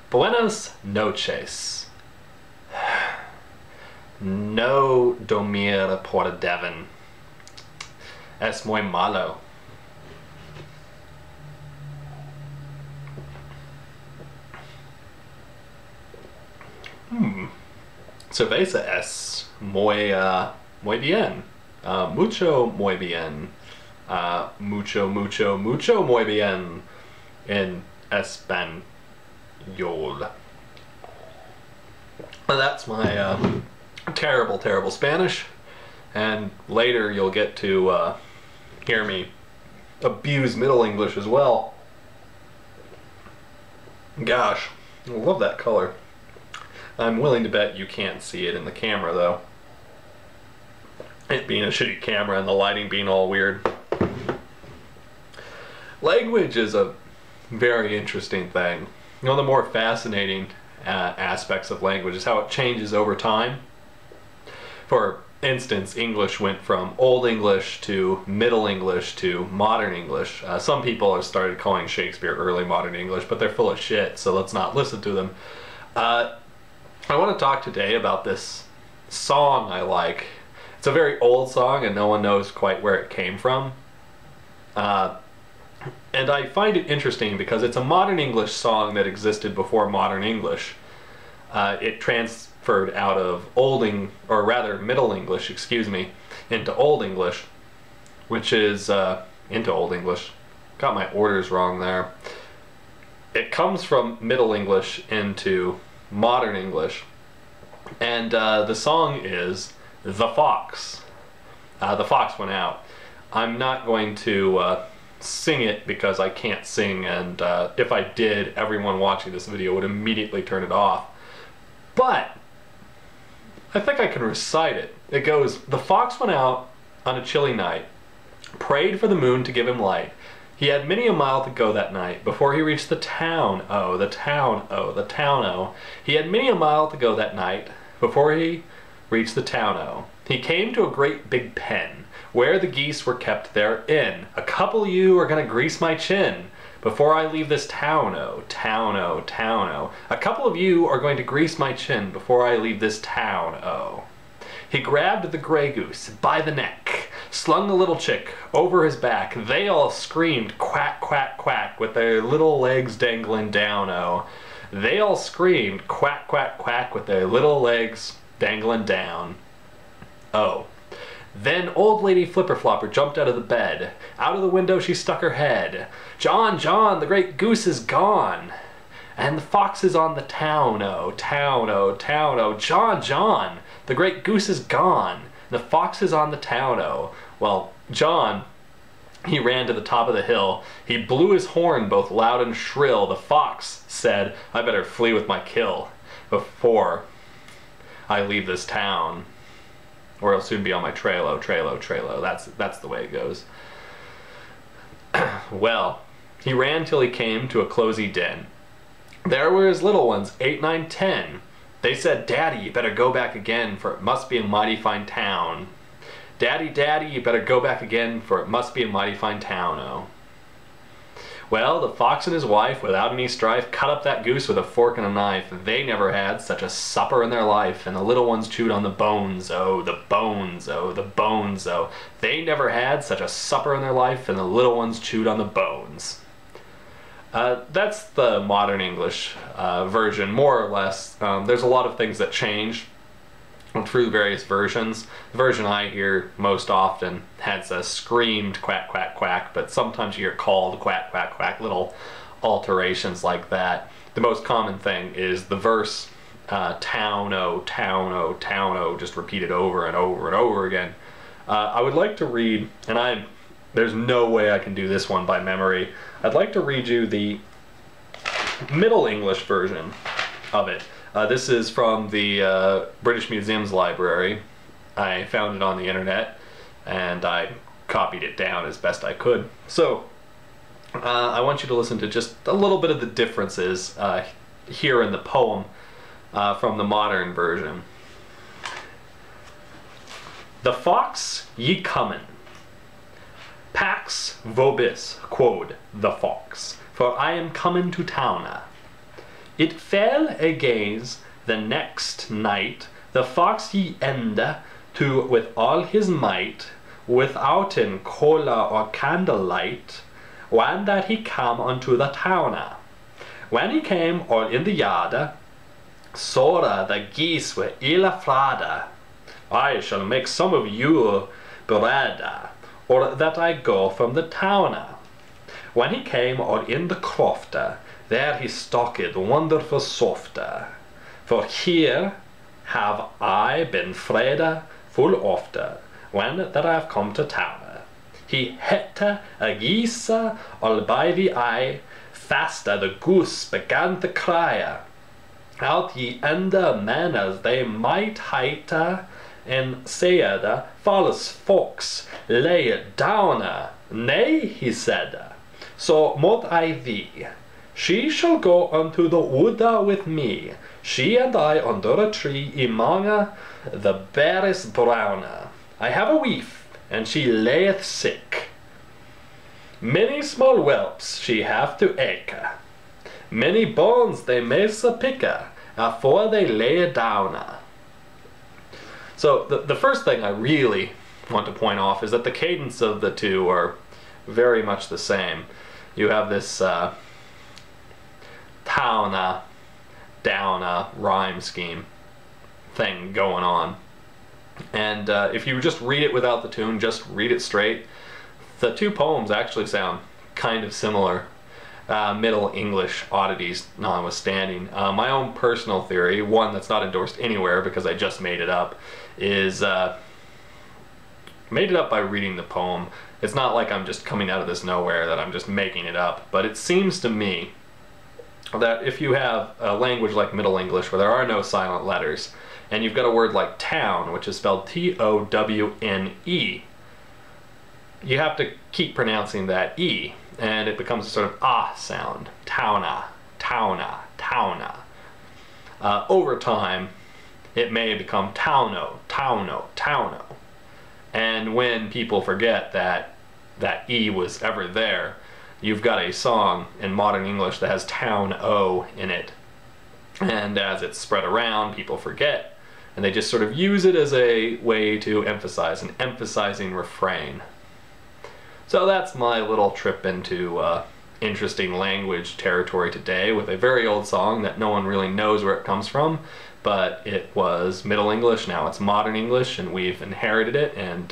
Buenas noches. No dormir por Devon. Es muy malo. Cerveza es muy bien. Mucho muy bien. Mucho muy bien in Español. That's my terrible Spanish, and later you'll get to hear me abuse Middle English as well. Gosh, I love that color. I'm willing to bet you can't see it in the camera though. It being a shitty camera and the lighting being all weird. Language is a very interesting thing. One of the more fascinating aspects of language is how it changes over time. For instance, English went from Old English to Middle English to Modern English. Some people have started calling Shakespeare early modern English, but they're full of shit, so let's not listen to them. I want to talk today about this song I like. It's a very old song and no one knows quite where it came from. And I find it interesting because it's a modern English song that existed before modern English. It transferred out of Middle English, excuse me, into Old English, which is, into Old English. Got my orders wrong there. It comes from Middle English into Modern English. And the song is The Fox. The Fox Went Out. I'm not going to sing it because I can't sing, and if I did, everyone watching this video would immediately turn it off. But I think I can recite it. It goes, "The fox went out on a chilly night, prayed for the moon to give him light. He had many a mile to go that night before he reached the town, oh, the town, oh, the town, oh. He had many a mile to go that night before he reached the town, oh. He came to a great big pen, where the geese were kept therein. A couple of you are gonna grease my chin before I leave this town, oh, town, oh, town, oh. A couple of you are going to grease my chin before I leave this town, oh." He grabbed the gray goose by the neck, slung the little chick over his back. They all screamed quack, quack, quack with their little legs dangling down, oh. They all screamed quack, quack, quack with their little legs dangling down, oh. Then old lady Flipper Flopper jumped out of the bed. Out of the window she stuck her head. "John, John, the great goose is gone. And the fox is on the town, oh, town, oh, town, oh. John, John, the great goose is gone. The fox is on the town, oh." Well, John, he ran to the top of the hill. He blew his horn both loud and shrill. The fox said, "I better flee with my kill before I leave this town, or I'll soon be on my trailo, trailo, trailo." That's the way it goes. Well, he ran till he came to a closey den. There were his little ones, 8, 9, 10. They said, "Daddy, you better go back again, for it must be a mighty fine town. Daddy, Daddy, you better go back again, for it must be a mighty fine town, oh." Well, the fox and his wife, without any strife, cut up that goose with a fork and a knife. They never had such a supper in their life, and the little ones chewed on the bones, oh, the bones, oh, the bones, oh. They never had such a supper in their life, and the little ones chewed on the bones. That's the modern English version, more or less. There's a lot of things that change through various versions. The version I hear most often has a screamed quack, quack, quack, but sometimes you hear called quack, quack, quack, little alterations like that. The most common thing is the verse, town, oh, town, oh, town, oh, just repeated over and over and over again. I would like to read, and there's no way I can do this one by memory. I'd like to read you the Middle English version of it. This is from the British Museum's library. I found it on the internet and I copied it down as best I could. So I want you to listen to just a little bit of the differences here in the poem from the modern version. "The fox ye comin', pax vobis, quod the fox, for I am comin' to towna. It fell against the next night, the fox he ended to with all his might, withouten cola or candlelight, when that he came unto the towne. When he came all in the yard, saw the geese were ill afraid. I shall make some of you bread, or that I go from the town. When he came all in the croft, there he stocked wonderful soft. For here have I been fraid full oft, when that I have come to town. He hit a geese all by the eye, fast the goose began to cry. Out ye ende men as they might height, and said, false fox, lay it down. Nay, he said, so mote I thee. She shall go unto the wood with me, she and I under a tree among the berries brown. I have a wife, and she layeth sick. Many small whelps she hath to eke, many bones they mace pick, afore they lay down. So the first thing I really want to point off is that the cadence of the two are very much the same. You have this towna, downa rhyme scheme thing going on. And if you just read it without the tune, just read it straight, the two poems actually sound kind of similar. Middle English oddities notwithstanding. My own personal theory, one that's not endorsed anywhere because I just made it up, is made it up by reading the poem. It's not like I'm just coming out of this nowhere, that I'm just making it up, but it seems to me that if you have a language like Middle English where there are no silent letters, and you've got a word like town, which is spelled T-O-W-N-E, you have to keep pronouncing that E, and it becomes a sort of ah sound. Towna, towna, towna. Over time, it may become towno, towno, towno. And when people forget that that E was ever there, you've got a song in modern English that has town O in it. And as it's spread around, people forget, and they just sort of use it as a way to emphasize, an emphasizing refrain. So that's my little trip into interesting language territory today with a very old song that no one really knows where it comes from, but it was Middle English, now it's modern English, and we've inherited it, and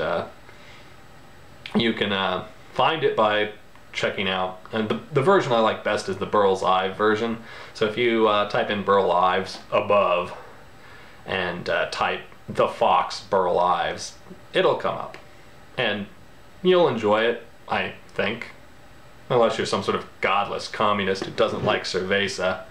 you can find it by checking out, and the version I like best is the Burl's Ives version. So if you type in Burl Ives above and type the Fox Burl Ives, it'll come up, and you'll enjoy it, I think, unless you're some sort of godless communist who doesn't like cerveza.